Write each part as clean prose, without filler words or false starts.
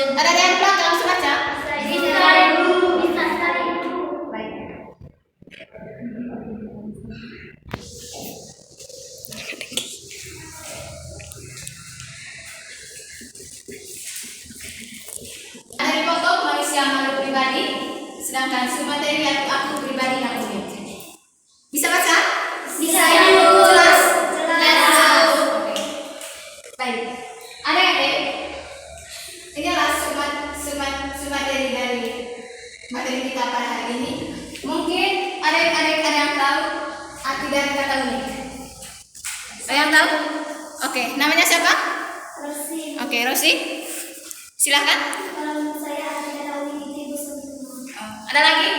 Ada yang bilang langsung baca? Bisa Ibu. Bisa sekali Ibu. Baik. Ada dipotong manusia makhluk pribadi, sedangkan sumateri yaitu aku pribadi yang unik. Bisa baca? Bisa Ibu. Jelas? Jelas. Oke. Baik. Adik-adik, ini adalah sumateri dari materi kita pada hari ini. Mungkin adik-adik ada yang tahu arti dari kata unik? Ada yang tahu? Oke, namanya siapa? Rosi. Oke, Rosi. Silahkan. Kalau menurut saya arti kata unik itu sempurna. Ada lagi?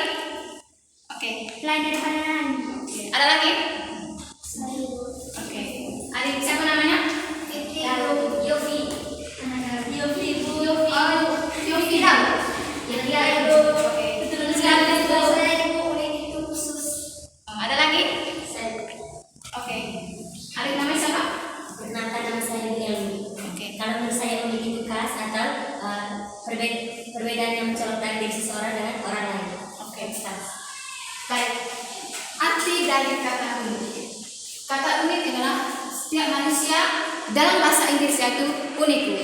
Oke. Lain daripada lain. Ada lagi? Bisa Ibu. Oke. Adik siapa namanya? Yofi. Yofi Ibu. Oh, Yofi tahu? Ya Ibu. Oke. Betul Silakan, sekali Ibu. saya Ibu unik itu khusus. Ada lagi? Saya. Oke. Adik namanya siapa? Perkenalkan nama saya Dewi. Oke. Kalau menurut saya unik itu khas atau perbedaan yang mencolok dari diri seseorang dengan orang lain. Oke. Khas. Baik. Arti dari kata unik. Kata unik adalah setiap manusia dalam bahasa Inggris yaitu unicum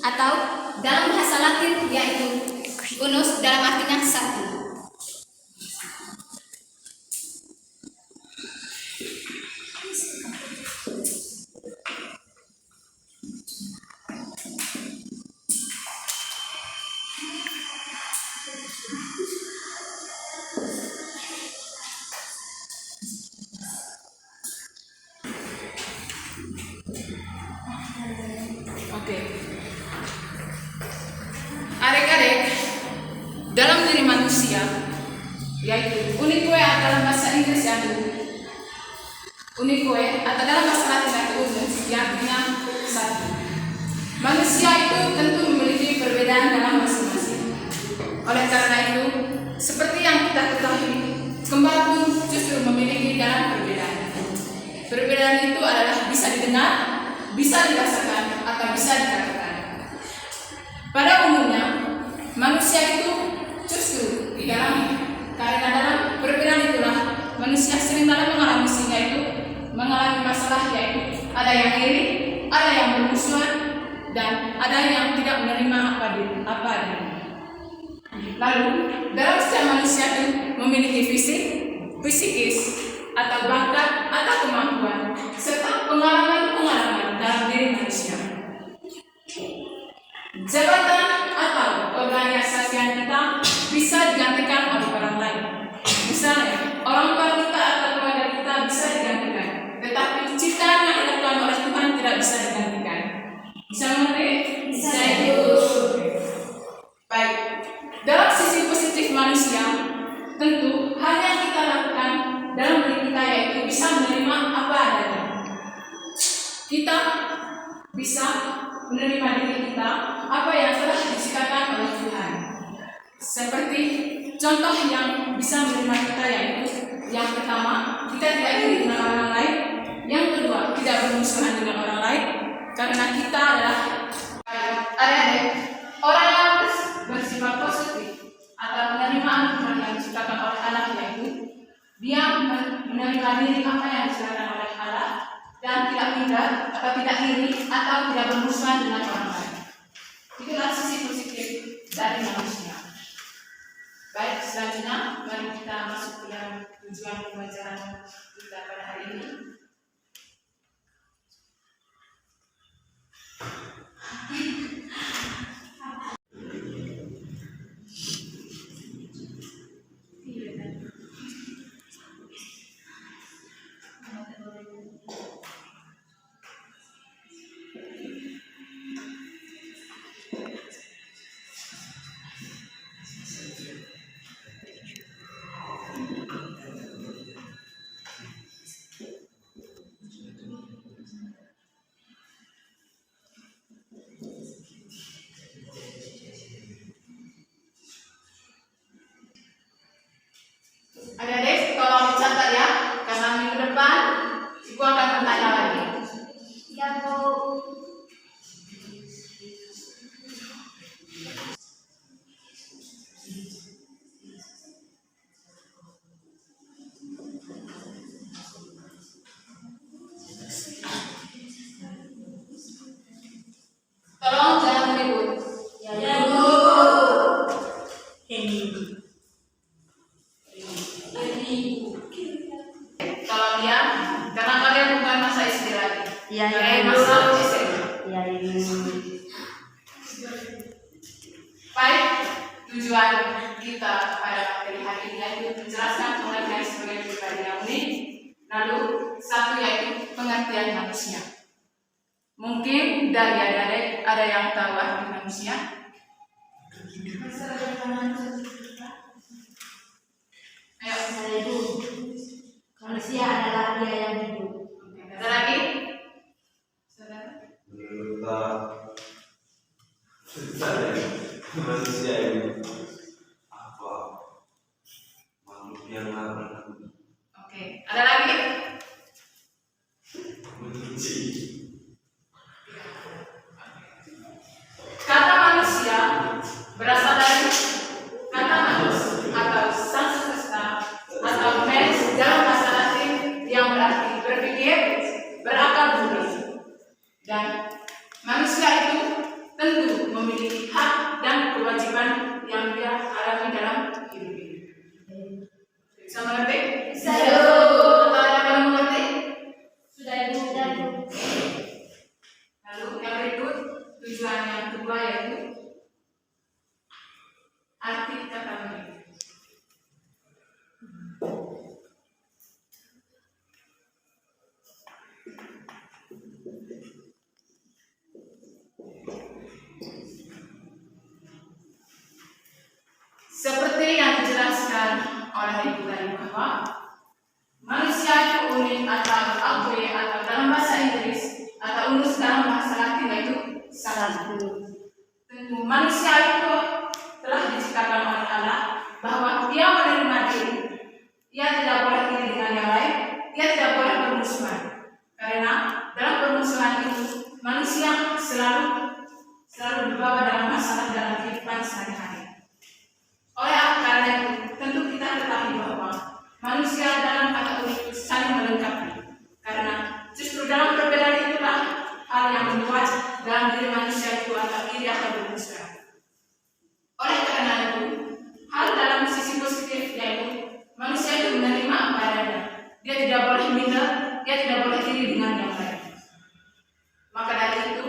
atau dalam bahasa Latin yaitu unus dalam artinya satu. Oke. Adik-adik, dalam diri manusia yaitu unique dalam bahasa Inggris yaitu unique atau dalam bahasa Latin yaitu unus yang artinya satu. Manusia itu tentu memiliki perbedaan dalam masing-masing. Oleh karena itu, seperti yang kita ketahui, kembar pun justru memiliki dalam perbedaan. Perbedaan itu adalah bisa didengar, bisa dirasakan, atau bisa dikatakan. Pada umumnya, manusia itu justru di dalam karena dalam perbedaan itulah manusia sering dalam mengalami sehingga itu mengalami masalah yaitu ada yang iri, ada yang bermusuhan, dan ada yang tidak menerima apa adanya. Lalu dalam setiap manusia itu memiliki fisik, psikis, atau bakat atau kemampuan serta pengalaman dalam diri manusia. Jabatan atau organisasi kita bisa digantikan oleh orang lain. Misalnya, orang tua kita atau keluarga kita bisa digantikan, tetapi ciptaan yang dilakukan oleh Tuhan tidak bisa digantikan. Bisa mengerti? Bisa Ibu. Baik. Dalam sisi positif manusia, tentu hal yang kita lakukan dalam diri kita yaitu bisa menerima apa adanya. Kita bisa menerima diri kita apa yang telah diciptakan oleh Tuhan. Seperti contoh yang bisa menerima kita yaitu yang pertama, kita tidak iri dengan orang lain. Yang kedua, tidak bermusuhan dengan orang lain karena kita adalah orang yang bersifat positif atau menerima anugerah yang diciptakan oleh Allah yaitu dia menerima diri apa yang diciptakan oleh Allah dan tidak minder atau tidak iri atau tidak bermusuhan dengan orang lain. Itulah sisi positif dari manusia. Baik, selanjutnya mari kita masuk ke dalam tujuan pembelajaran kita pada hari ini. tujuan kita pada materi hari ini yaitu menjelaskan pengertian sebagai pribadi yang unik. Lalu satu yaitu pengertian manusia. Mungkin dari ada yang tahu arti manusia? Ayo. Manusia adalah dia yang hidup. Ada lagi? Saudara? Manusia itu apa? Makhluk yang mana? Oke. Ada lagi? Benci. Kata manusia berasal dari kata manus atau sang semesta atau mens dalam bahasa Latin yang berarti berpikir, berakal budi. Dan manusia itu tentu memiliki hak dan kewajiban yang dia alami dalam hidup ini. Bisa mengerti? Bisa. Atau ada yang mengerti? Sudah ibu. Lalu yang berikut tujuan yang kedua yaitu arti kata menit. Seperti yang dijelaskan oleh Ibu tadi bahwa manusia itu unik atau akwe atau dalam bahasa Inggris atau unus dalam bahasa Latin yaitu satu. Tentu manusia itu telah diciptakan oleh Allah bahwa dia menerima diri. Ia tidak boleh iri dengan yang lain. Ia tidak boleh bermusuhan. Karena dalam permusuhan itu manusia selalu dibawa dalam masalah dalam kehidupan sehari-hari. Karena itu tentu kita ketahui bahwa manusia dalam kata unik saling melengkapi. Karena justru dalam perbedaan itulah hal yang membuat dalam diri manusia itu atau iri atau bermusuhan. Oleh karena itu, hal dalam sisi positif yaitu manusia itu menerima apa adanya. Dia tidak boleh minder, dia tidak boleh iri dengan yang lain. Maka dari itu,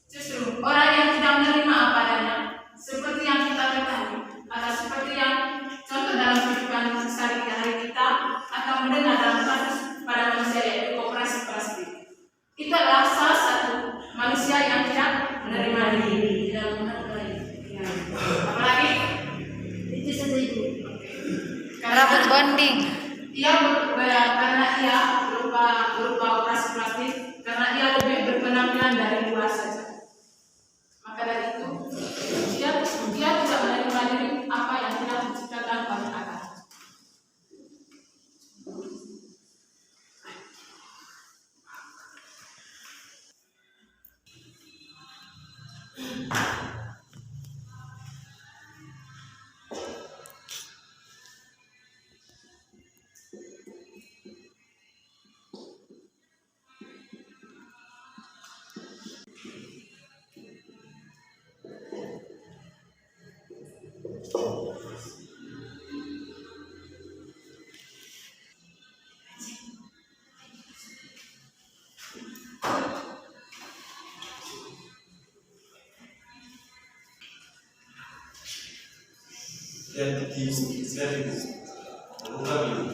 justru orang yang tidak menerima apa adanya, seperti yang kita ketahui, atau seperti yang contoh dalam kehidupan sehari-hari kita, atau mendengar dalam kasus pada manusia yaitu koperasi plastik. Itu adalah salah satu manusia yang tidak menerima diri, tidak menerima diri. Apalagi? Itu saja ibu. Karena bonding. karena ia berupa operasi plastik, karena ia lebih berpenampilan dari luar saja. Maka dari itu, dia tidak menerima diri apa yang telah diciptakan oleh Allah.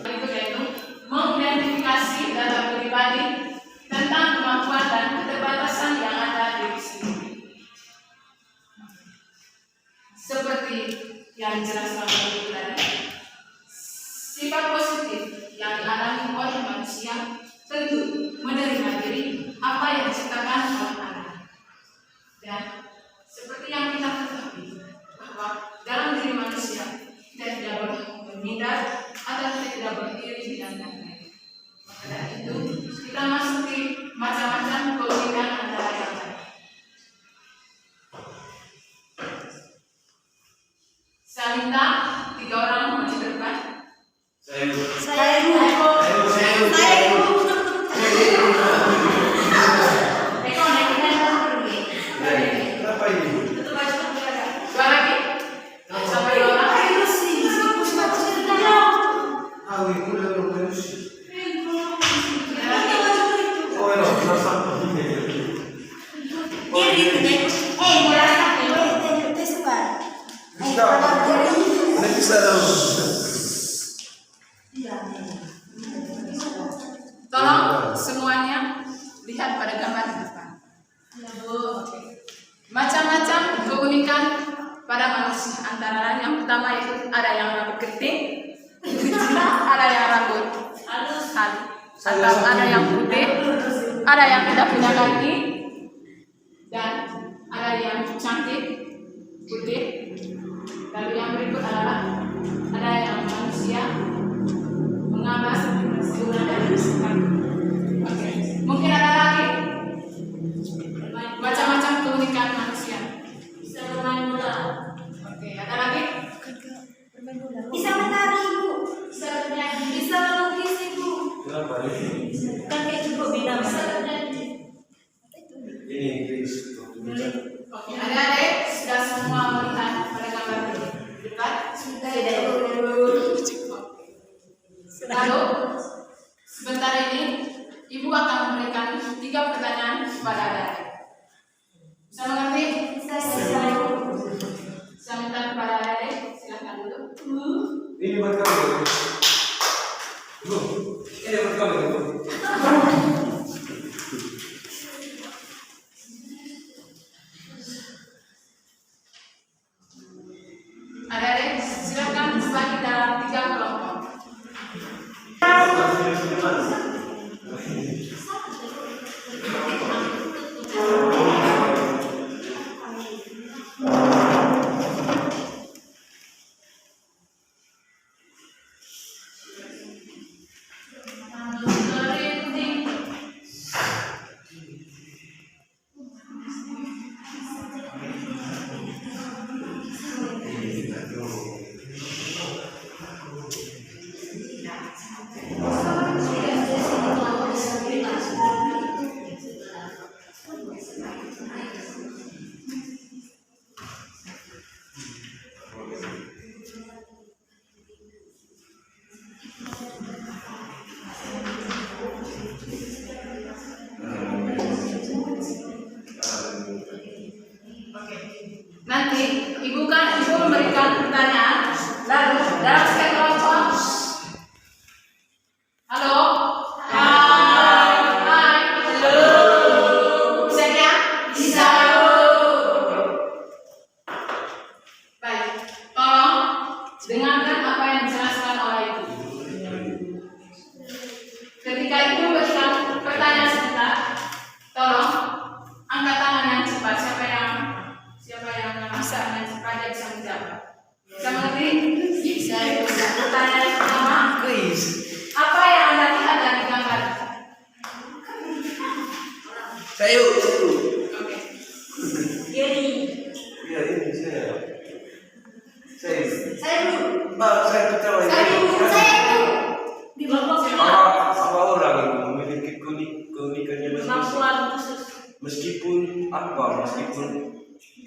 Berikut yaitu mengidentifikasi data pribadi tentang kemampuan dan keterbatasan yang ada di sini. Seperti yang dijelaskan oleh Ibu tadi, sifat positif yang dialami oleh manusia tentu menerima diri apa yang diciptakan oleh Allah. Dan seperti yang kita ketahui bahwa dalam diri manusia kita tidak boleh menghindar atau tidak boleh iri dengan yang lain. Maka dari itu kita masuki macam-macam keunikan antara yang lain. Saya minta 3 orang maju ke depan. Saya ibu. Kenapa ini? Dua lagi. Sampai 2 orang. Aku itu udah manusia. Oh, no, kenapa? Dia gitu deh. Boleh tak? Boleh tes kan? Bisa. Bisa dong. Tolong semuanya lihat pada gambar di depan. Oke. Macam-macam keunikan pada manusia. Antara lain yang pertama yaitu ada yang rambut keriting, ada yang rambut halus, atau ada yang putih, ada yang tidak punya kaki, dan ada yang cantik putih. Lalu yang berikut adalah ada yang manusia mengambas segunan dan bersekat. Oke, mungkin ada lagi macam-macam keunikan manusia. Bisa bermain bola. Oke, ada lagi? Bisa menari, Ibu. Bisa bernyanyi. Bisa melukis, Ibu. Kenapa ini? Kan kayak cukup beda, Bisa Mas. bernyanyi. Ini Chris. Oke, adik-adik sudah semua melihat pada gambar ini. Depan? Sudah. Lalu, sebentar ini Ibu akan memberikan 3 pertanyaan kepada adik-adik. Bisa mengerti? Bisa. Saya minta kepada adik-adik, silakan dulu. Ini buat kamu. Bu, ini buat kamu. Bu. Adik-adik, silakan dibagi dalam 3 kelompok. Nanti ibu memberikan pertanyaan, lalu dalam setiap kelompok, halo, hai, halo, bisa ya? Bisa. Baik, tolong dengarkan apa yang dijelaskan oleh ibu. Ketika ibu memberikan pertanyaan sebentar, tolong angkat tangan yang cepat. Siapa yang bisa dengan cepat dia bisa menjawab. Bisa mengerti? Bisa. Pertanyaan pertama, Chris. apa yang Anda lihat dari gambar? Sayur. Oke. Gini. Ya ini saya. Saya. Saya dulu. Pak, saya pertama ini. Saya dulu. Di kelompok Apa orang yang memiliki keunikannya kemampuan khusus. meskipun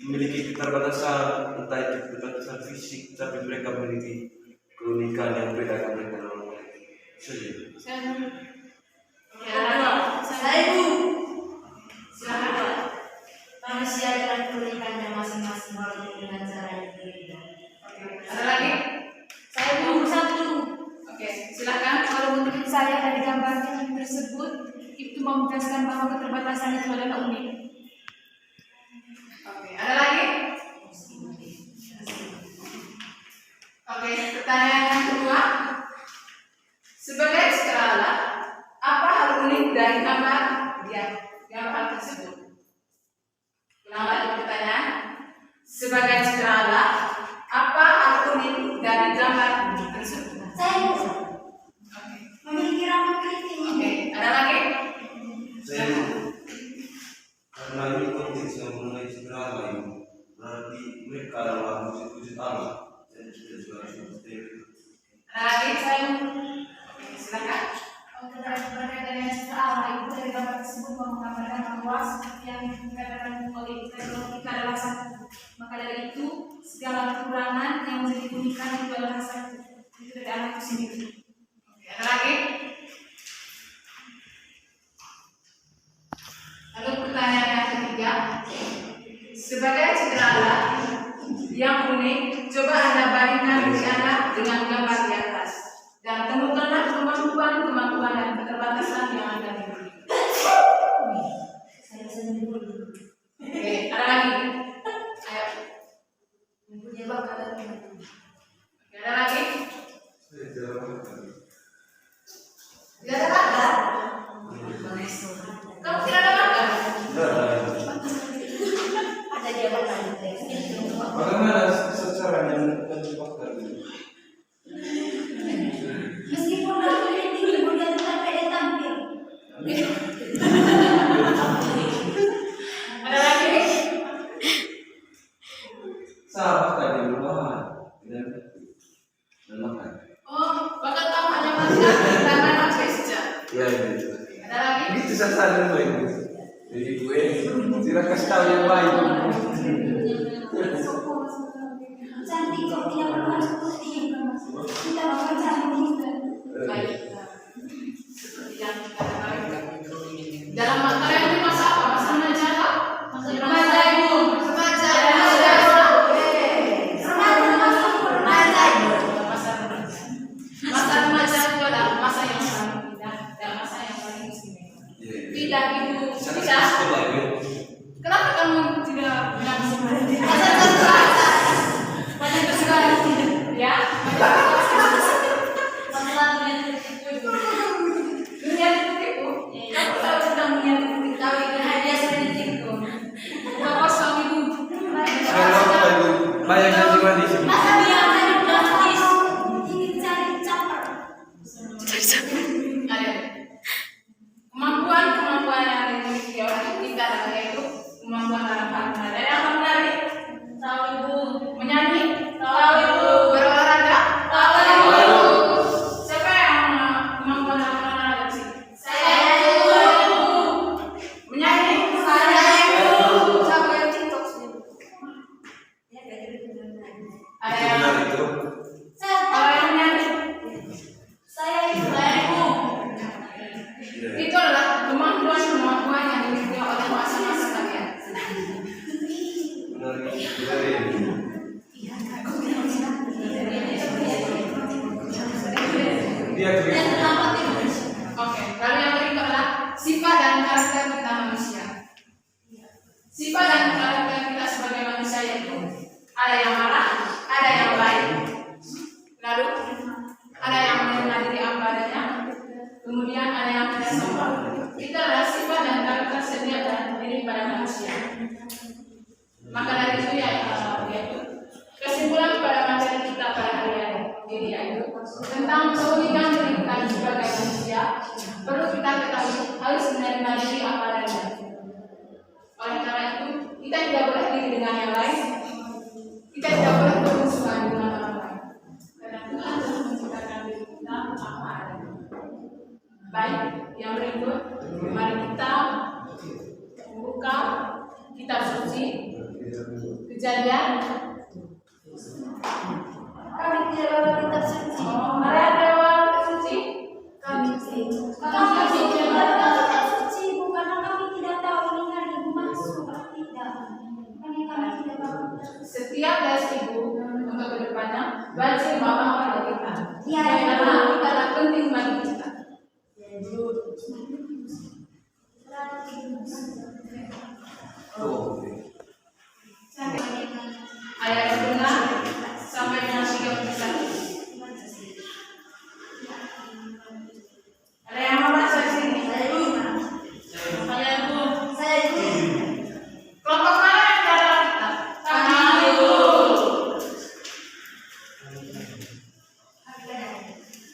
memiliki keterbatasan, entah itu keterbatasan fisik, tapi mereka memiliki keunikan yang berbeda dengan mereka orang lain. Saya dulu. silakan. Manusia dengan keunikannya masing-masing walaupun dengan cara yang berbeda. Ada lagi? Saya dulu satu. Oke, silakan. Kalau menurut saya dari gambar tersebut itu menegaskan bahwa keterbatasan itu adalah unik. Oke, ada lagi? Oke, pertanyaan yang kedua. Sebagai sutradara, apa hal unik dari gambar tersebut? Ulang lagi pertanyaan. Sebagai sutradara, apa hal unik dari gambar tersebut? Saya dulu. Oke. Memiliki rambut keriting. Oke, ada lagi? Saya karena ini konteks yang mengenai sejarah ini, berarti mereka adalah musik-musik Allah dan kita juga harus seperti itu. Ada lagi? Saya. Oke, silakan. Terkait dengan citra Allah itu dari gambar tersebut menggambarkan bahwa seperti yang dikatakan oleh kita adalah satu. Maka dari itu segala kekurangan yang menjadi keunikan itu adalah satu. Itu dari Allah itu sendiri. Oke, ada lagi? Lalu pertanyaan yang ketiga, sebagai sutradara, yang unik. Coba Anda bandingkan diri Anda dengan gambar di atas dan temukanlah kemampuan dan keterbatasan yang Anda miliki. Saya sendiri. Oke, ada lagi? Ayo. Punya bakat dan Oke, ada lagi? Saya tidak makan. Tidak ada bakat? Kamu tidak ada bakat? Tidak ada. ada dia bakat. Bagaimana secara yang menyebabkan Meskipun aku yang tinggi, dia tetap pede tampil. Ada lagi? sahabat tadi rumahan dan makan. Oh, bakat kamu hanya masak dan anak saja. Ya itu. Ada lagi? Itu sasaran gue ini. Jadi gue tidak kasih tahu yang baik. Cantik kok, tidak perlu harus putih. Kita bakal cantik. Baik. Seperti yang kita ketahui. Dalam materi ini masa apa? Masa majalah? Remaja ibu. Remaja. Masa remaja itu adalah masa yang paling indah dan masa yang paling istimewa. Tidak ibu. Tidak. Kenapa kamu tidak bilang seperti itu? Banyak tersekali. Ya. Dunia tertipu. Kamu tahu tentang dunia tertipu? Tahu itu hadiah sudah ditipu. Bapak suamiku. Banyak yang cuma di sini. Masa dia cari gratis? Ingin cari caper. Ada kemampuan yang dimiliki oleh kita adalah yaitu kemampuan dalam hal ada yang menarik. Tahu ibu menyanyi? Tahu ibu berolahraga? Tahu ibu. Siapa yang kemampuan dalam olahraga sih? Saya ibu. Menyanyi? Saya ibu. Siapa yang TikTok sih? Ya kayak gitu. Ada yang itu. kalau yang menyanyi? Saya ibu. Itu adalah kemampuan yang dimiliki oleh masing-masing kalian. Dia Oke, lalu yang berikut adalah sifat dan karakter kita manusia. Sifat dan karakter kita sebagai manusia yaitu ada yang marah, ada yang baik, lalu ada yang menerima diri apa adanya, kemudian ada yang tidak sombong. Itu adalah sifat dan karakter setiap diri pada manusia. Maka dari itu yaitu kesimpulan pada materi kita pada hari ini yaitu tentang keunikan diri kita sebagai manusia. Perlu kita ketahui harus menerima diri apa adanya. Oleh karena itu kita tidak boleh diri dengan yang lain. Kita tidak boleh bermusuhan dengan orang lain. Karena Tuhan telah menciptakan diri kita apa adanya. Baik, yang berikut mari kita membuka kitab suci Kejadian. Kami tidak bawa kitab suci. Mari ada kitab suci. Kami tidak bawa kitab suci bukan karena kami tidak tahu ini hari ibu masuk atau tidak. Kami tidak bawa kitab suci. Setiap les ibu untuk kedepannya baca bawa pada kita. Iya, Karena kita adalah penting bagi kita. Ayat yang benar sampai dengan 31. Ada yang mau baca di sini? Saya ibu. Kelompok mana yang ada kita? Kami ibu.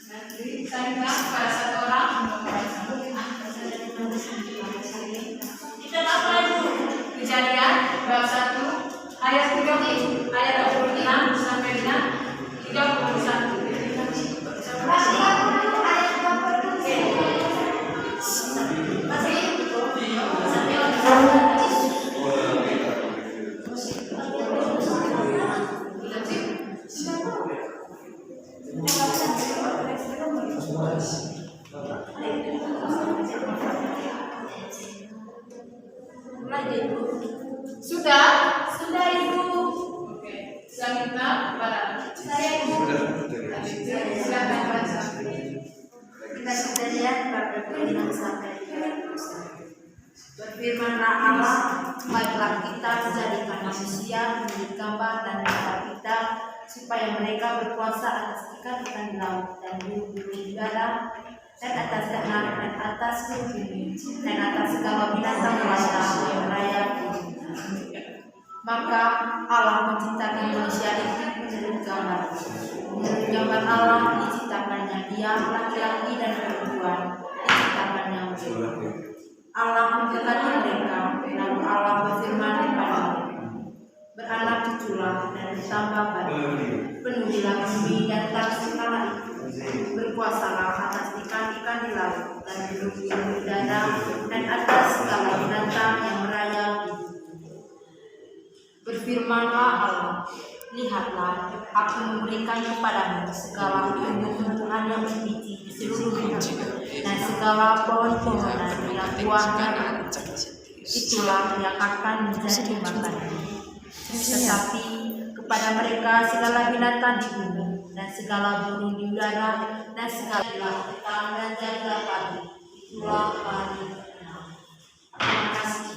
Nanti saya minta kepada satu orang untuk membaca. Kita apa ibu? Kejadian bab 1 ayat 30 ayat 20. Saya minta kepada Saya Ibu. silakan baca. Kita sudah lihat pada firman sampai berfirmanlah Allah, baiklah kita menjadikan manusia menurut gambar dan rupa kita, supaya mereka berkuasa atas ikan-ikan di laut dan burung-burung di udara dan atas darat dan atas bumi dan atas segala binatang melata yang merayap di bumi. Maka Allah menciptakan manusia itu menurut gambar. Menurut gambar Allah diciptakannya dia, laki-laki dan perempuan diciptakannya mereka. Allah mendekati mereka, lalu Allah berfirman kepada mereka, beranak cuculah dan bertambah banyak, penuhilah bumi dan tanah itu, berkuasalah atas ikan-ikan di laut dan burung-burung di udara dan atas segala binatang yang merayap di bumi. Berfirmanlah Allah, lihatlah, aku memberikan kepadamu segala tumbuh-tumbuhan yang berbiji di seluruh bumi dan segala pohon-pohonan yang buahnya itulah yang akan menjadi makanan. Tetapi kepada mereka segala binatang di bumi dan segala burung di udara dan segala petang dan jaga pagi itulah hari ke-6. Terima kasih.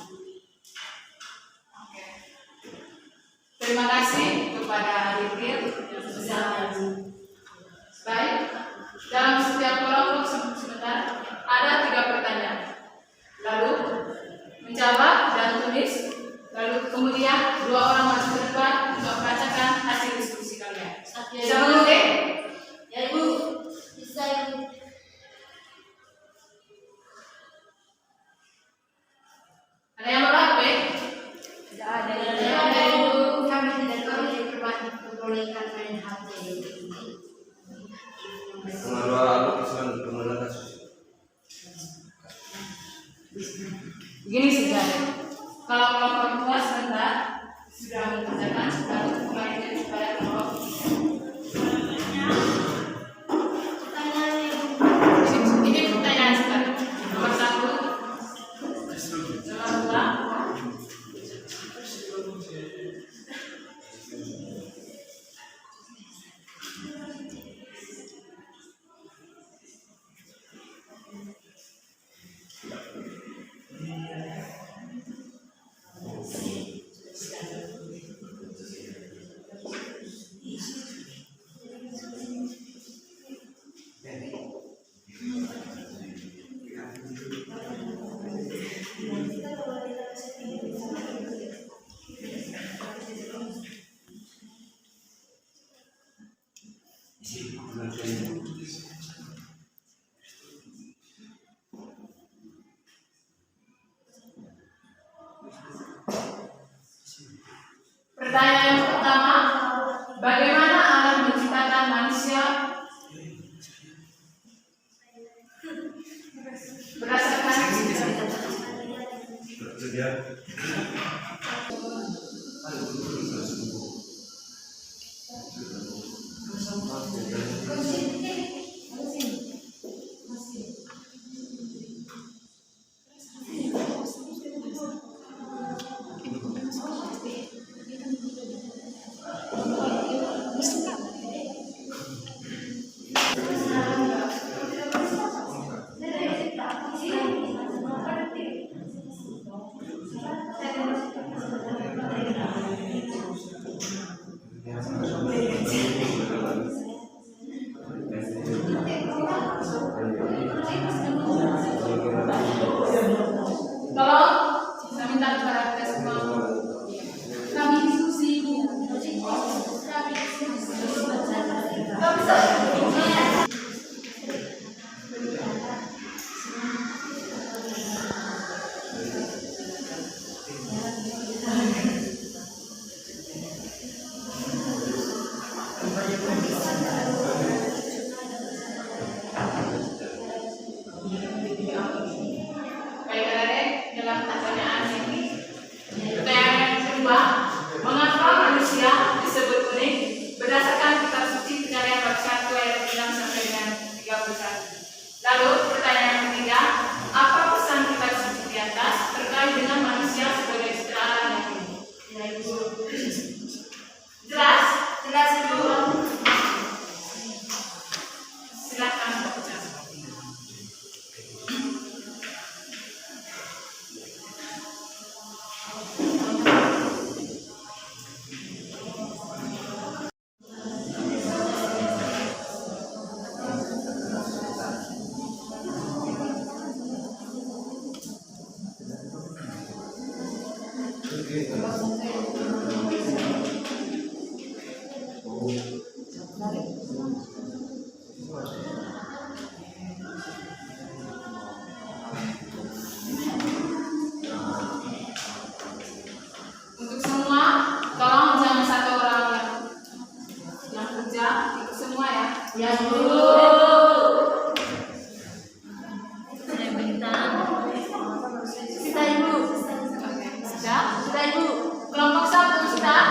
Terima kasih kepada Rikir yang sudah baik. Dalam setiap kelompok sebentar ada 3 pertanyaan. Lalu menjawab dan tulis. Lalu kemudian 2 orang masuk ke depan untuk membacakan hasil diskusi kalian. Bisa mengerti? Ya Ibu, bisa Ibu. Ada yang menolak? Tidak ada yang kami tidak diperbolehkan main HP. Pengeluaran kesan pengelola kasus. Begini saja. Kalau kelompok tua sebentar sudah mengerjakan, lalu kembalikan kepada kelompok. Ini pertanyaan sekali. Nomor 1, nomor 2. Pertanyaan yang pertama, bagaimana Allah menciptakan manusia? Berdasarkan Bersedia. Lalu pertanyaan yang ketiga, apa pesan kitab suci di atas terkait dengan manusia sebagai ciptaan yang ini? Jelas? Untuk semua, tolong jangan satu orang yang kerja, ikut semua ya. Ya, Bu. Saya bintang. Sudah, Ibu. Oke, sudah. Sudah, Ibu. Kelompok 1 sudah.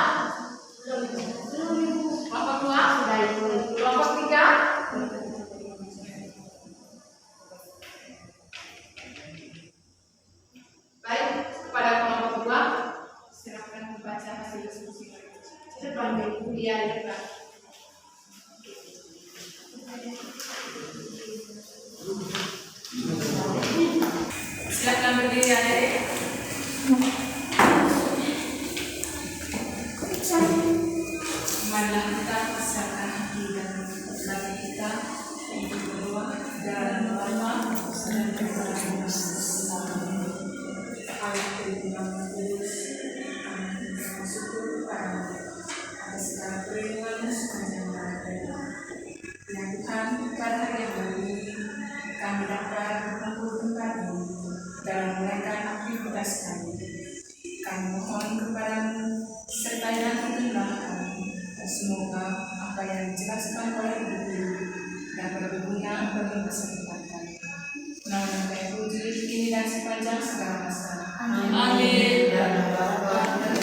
Kelompok 2, Sudah, Ibu. kelompok 3. Baik, kepada kelompok 2, silakan membaca hasil diskusi. Depan, Ibu. Iya, depan. Silakan berdiri adik. Marilah kita persiapkan hati dan lagi kita untuk berdoa dalam nama dan kepada Allah Tuhan Kudus. Amin. Syukur kepada atas segala perlindungan sepanjang hari. Ya Tuhan, pada hari yang baru ini kami dapat berkumpul kembali dalam menunaikan aktivitas kami. Kami mohon kepadamu sertai dan tuntunlah kami, dan semoga apa yang dijelaskan oleh Ibu dapat berguna bagi peserta kami. Nama Tuhan puji kini dan sepanjang segala masa. Amin. Dan Bapa dan